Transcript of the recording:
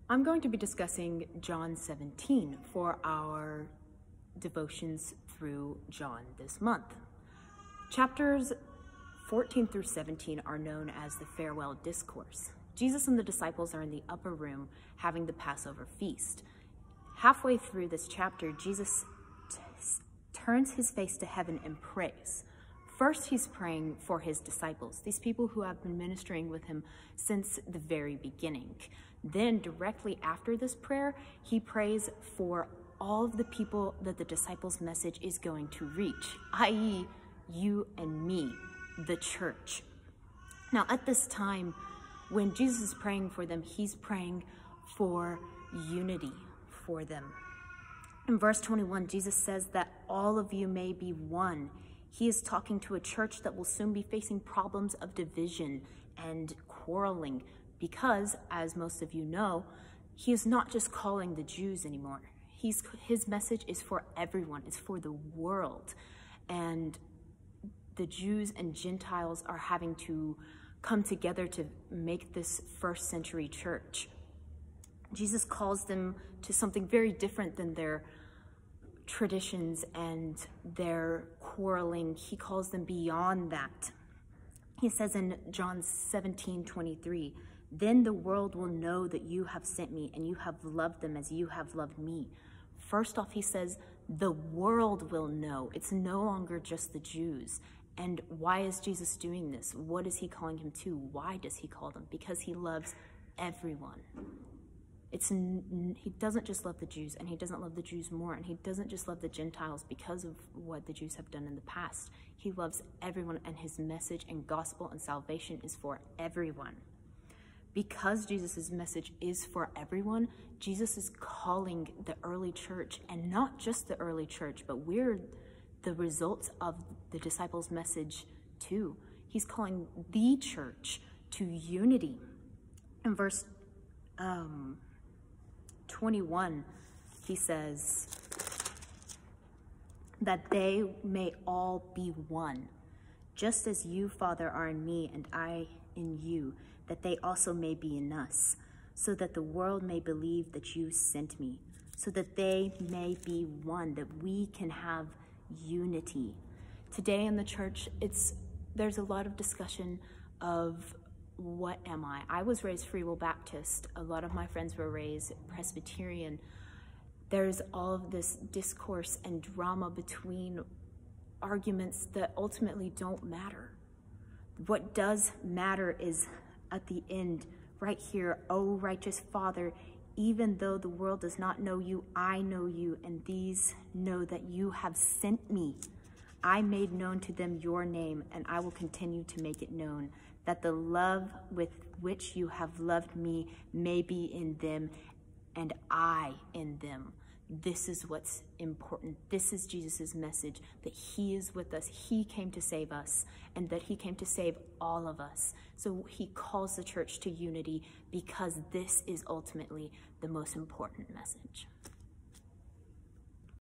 I'm going to be discussing John 17 for our devotions through John this month. Chapters 14 through 17 are known as the farewell discourse. Jesus and the disciples are in the upper room having the Passover feast. Halfway through this chapter, Jesus turns his face to heaven and prays. First, he's praying for his disciples, these people who have been ministering with him since the very beginning. Then, directly after this prayer, he prays for all of the people that the disciples' message is going to reach, i.e., you and me, the church. Now, at this time, when Jesus is praying for them, he's praying for unity for them. In verse 21, Jesus says that all of you may be one. He is talking to a church that will soon be facing problems of division and quarreling because, as most of you know, he is not just calling the Jews anymore. His message is for everyone. It's for the world. And the Jews and Gentiles are having to come together to make this first century church. Jesus calls them to something very different than their traditions and their quarreling. He calls them beyond that. He says in John 17:23, "Then the world will know that you have sent me and you have loved them as you have loved me." First off, he says the world will know. It's no longer just the Jews. And why is Jesus doing this? What is he calling him to? Why does he call them? Because he loves everyone. He doesn't just love the Jews, and he doesn't love the Jews more, and he doesn't just love the Gentiles because of what the Jews have done in the past. He loves everyone, and his message and gospel and salvation is for everyone. Because Jesus' message is for everyone, Jesus is calling the early church, and not just the early church, but we're the results of the disciples' message too. He's calling the church to unity. In verse 21, he says that they may all be one, just as you, Father, are in me and I in you, that they also may be in us, so that the world may believe that you sent me, so that they may be one, that we can have unity. Today in the church, there's a lot of discussion of what am I? I was raised Free Will Baptist. A lot of my friends were raised Presbyterian. There's all of this discourse and drama between arguments that ultimately don't matter. What does matter is at the end, right here, "O righteous Father, even though the world does not know you, I know you, and these know that you have sent me. I made known to them your name, and I will continue to make it known, that the love with which you have loved me may be in them, and I in them." This is what's important. This is Jesus' message, that he is with us. He came to save us, and that he came to save all of us. So he calls the church to unity because this is ultimately the most important message.